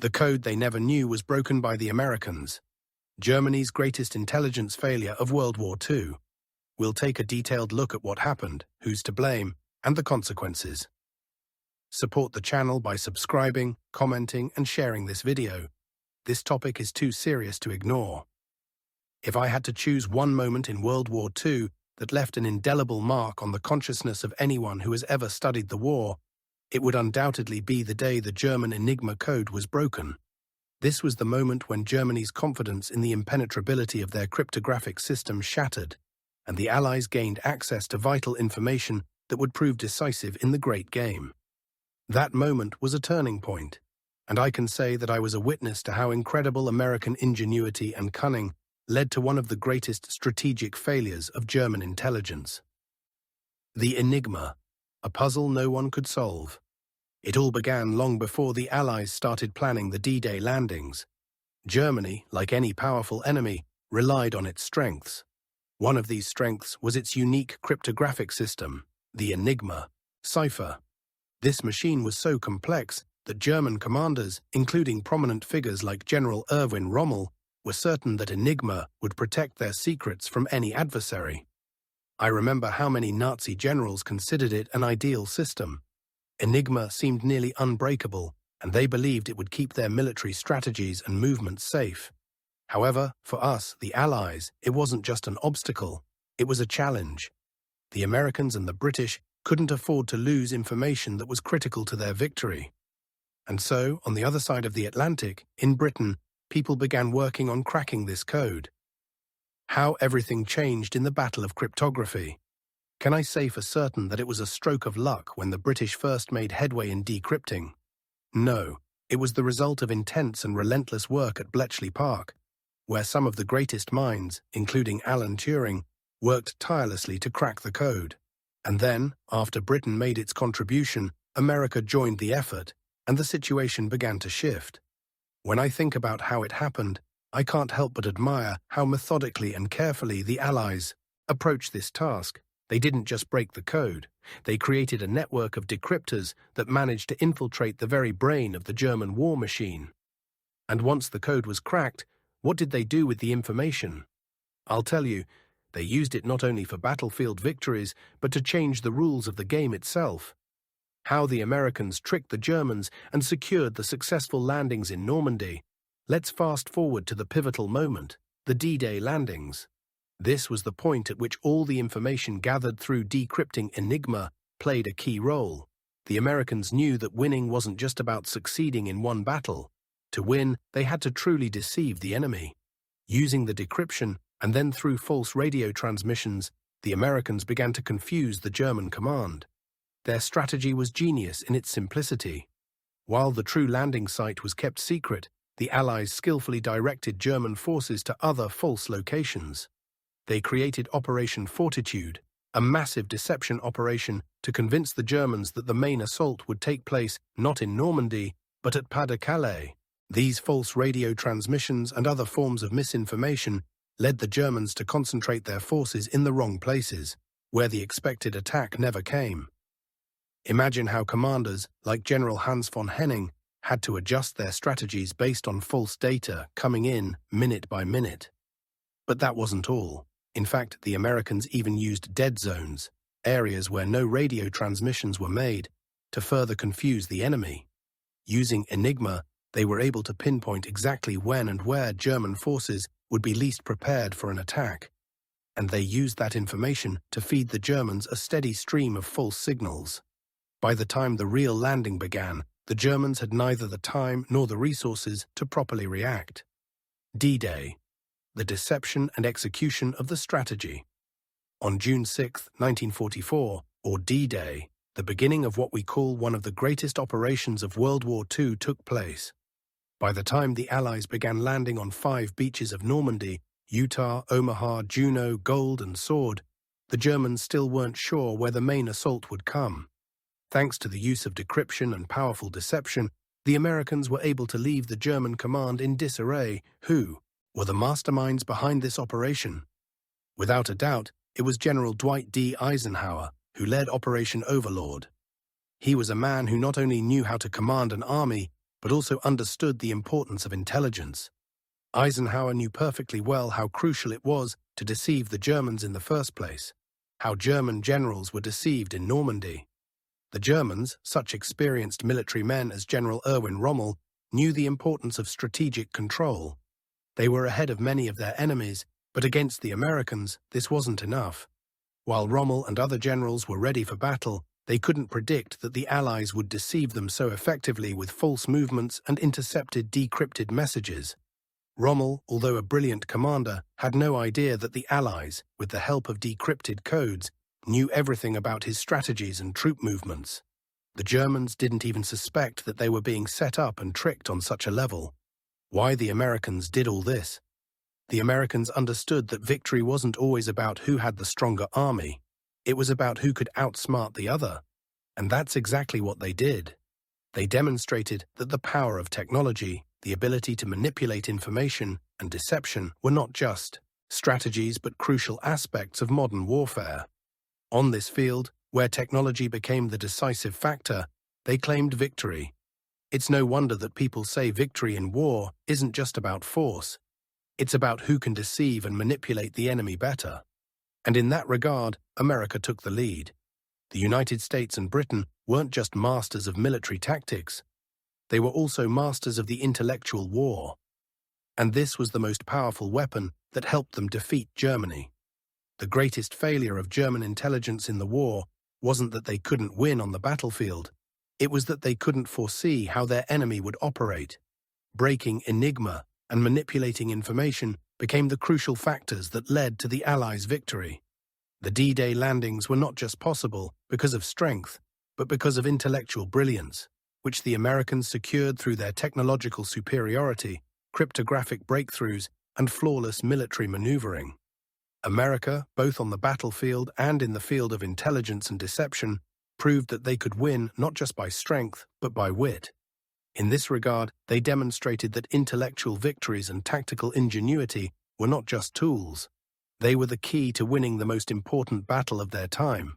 The code they never knew was broken by the Americans, Germany's greatest intelligence failure of World War II. We'll take a detailed look at what happened, who's to blame, and the consequences. Support the channel by subscribing, commenting, and sharing this video. This topic is too serious to ignore. If I had to choose one moment in World War II that left an indelible mark on the consciousness of anyone who has ever studied the war, it would undoubtedly be the day the German Enigma code was broken. This was the moment when Germany's confidence in the impenetrability of their cryptographic system shattered, and the Allies gained access to vital information that would prove decisive in the Great Game. That moment was a turning point, and I can say that I was a witness to how incredible American ingenuity and cunning led to one of the greatest strategic failures of German intelligence. The Enigma, a puzzle no one could solve. It all began long before the Allies started planning the D-Day landings. Germany, like any powerful enemy, relied on its strengths. One of these strengths was its unique cryptographic system, the Enigma cipher. This machine was so complex that German commanders, including prominent figures like General Erwin Rommel, were certain that Enigma would protect their secrets from any adversary. I remember how many Nazi generals considered it an ideal system. Enigma seemed nearly unbreakable, and they believed it would keep their military strategies and movements safe. However, for us, the Allies, it wasn't just an obstacle, it was a challenge. The Americans and the British couldn't afford to lose information that was critical to their victory. And so, on the other side of the Atlantic, in Britain, people began working on cracking this code. How everything changed in the Battle of Cryptography. Can I say for certain that it was a stroke of luck when the British first made headway in decrypting? No, it was the result of intense and relentless work at Bletchley Park, where some of the greatest minds, including Alan Turing, worked tirelessly to crack the code. And then, after Britain made its contribution, America joined the effort, and the situation began to shift. When I think about how it happened, I can't help but admire how methodically and carefully the Allies approached this task. They didn't just break the code, they created a network of decryptors that managed to infiltrate the very brain of the German war machine. And once the code was cracked, what did they do with the information? I'll tell you, they used it not only for battlefield victories, but to change the rules of the game itself. How the Americans tricked the Germans and secured the successful landings in Normandy. Let's fast forward to the pivotal moment, the D-Day landings. This was the point at which all the information gathered through decrypting Enigma played a key role. The Americans knew that winning wasn't just about succeeding in one battle. To win, they had to truly deceive the enemy. Using the decryption, and then through false radio transmissions, the Americans began to confuse the German command. Their strategy was genius in its simplicity. While the true landing site was kept secret, the Allies skillfully directed German forces to other false locations. They created Operation Fortitude, a massive deception operation to convince the Germans that the main assault would take place not in Normandy, but at Pas-de-Calais. These false radio transmissions and other forms of misinformation led the Germans to concentrate their forces in the wrong places, where the expected attack never came. Imagine how commanders, like General Hans von Henning, had to adjust their strategies based on false data coming in minute by minute. But that wasn't all. In fact, the Americans even used dead zones, areas where no radio transmissions were made, to further confuse the enemy. Using Enigma, they were able to pinpoint exactly when and where German forces would be least prepared for an attack. And they used that information to feed the Germans a steady stream of false signals. By the time the real landing began, the Germans had neither the time nor the resources to properly react. D-Day, the deception and execution of the strategy. On June 6, 1944, or D-Day, the beginning of what we call one of the greatest operations of World War II took place. By the time the Allies began landing on 5 beaches of Normandy, Utah, Omaha, Juno, Gold, and Sword, the Germans still weren't sure where the main assault would come. Thanks to the use of decryption and powerful deception, the Americans were able to leave the German command in disarray. Who were the masterminds behind this operation? Without a doubt, it was General Dwight D. Eisenhower, who led Operation Overlord. He was a man who not only knew how to command an army, but also understood the importance of intelligence. Eisenhower knew perfectly well how crucial it was to deceive the Germans in the first place, how German generals were deceived in Normandy. The Germans, such experienced military men as General Erwin Rommel, knew the importance of strategic control. They were ahead of many of their enemies, but against the Americans, this wasn't enough. While Rommel and other generals were ready for battle, they couldn't predict that the Allies would deceive them so effectively with false movements and intercepted decrypted messages. Rommel, although a brilliant commander, had no idea that the Allies, with the help of decrypted codes, knew everything about his strategies and troop movements. The Germans didn't even suspect that they were being set up and tricked on such a level. Why the Americans did all this? The Americans understood that victory wasn't always about who had the stronger army. It was about who could outsmart the other. And that's exactly what they did. They demonstrated that the power of technology, the ability to manipulate information, and deception were not just strategies but crucial aspects of modern warfare. On this field, where technology became the decisive factor, they claimed victory. It's no wonder that people say victory in war isn't just about force. It's about who can deceive and manipulate the enemy better. And in that regard, America took the lead. The United States and Britain weren't just masters of military tactics. They were also masters of the intellectual war. And this was the most powerful weapon that helped them defeat Germany. The greatest failure of German intelligence in the war wasn't that they couldn't win on the battlefield. It was that they couldn't foresee how their enemy would operate. Breaking enigma and manipulating information became the crucial factors that led to the Allies' victory. The D-Day landings were not just possible because of strength, but because of intellectual brilliance, which the Americans secured through their technological superiority, cryptographic breakthroughs, and flawless military maneuvering. America, both on the battlefield and in the field of intelligence and deception, proved that they could win not just by strength, but by wit. In this regard, they demonstrated that intellectual victories and tactical ingenuity were not just tools. They were the key to winning the most important battle of their time.